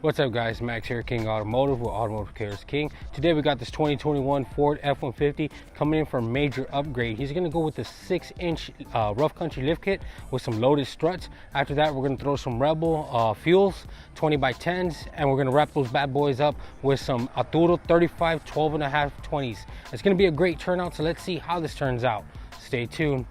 What's up guys, Max here, King Automotive, where automotive care is king. Today we got this 2021 Ford F-150 coming in for a major upgrade. He's gonna go with the 6-inch rough country lift kit with some loaded struts. After that, we're gonna throw some Rebel fuels, 20x10s, and we're gonna wrap those bad boys up with some Arturo 35 12.5 20s. It's gonna be a great turnout, so let's see how this turns out. Stay tuned.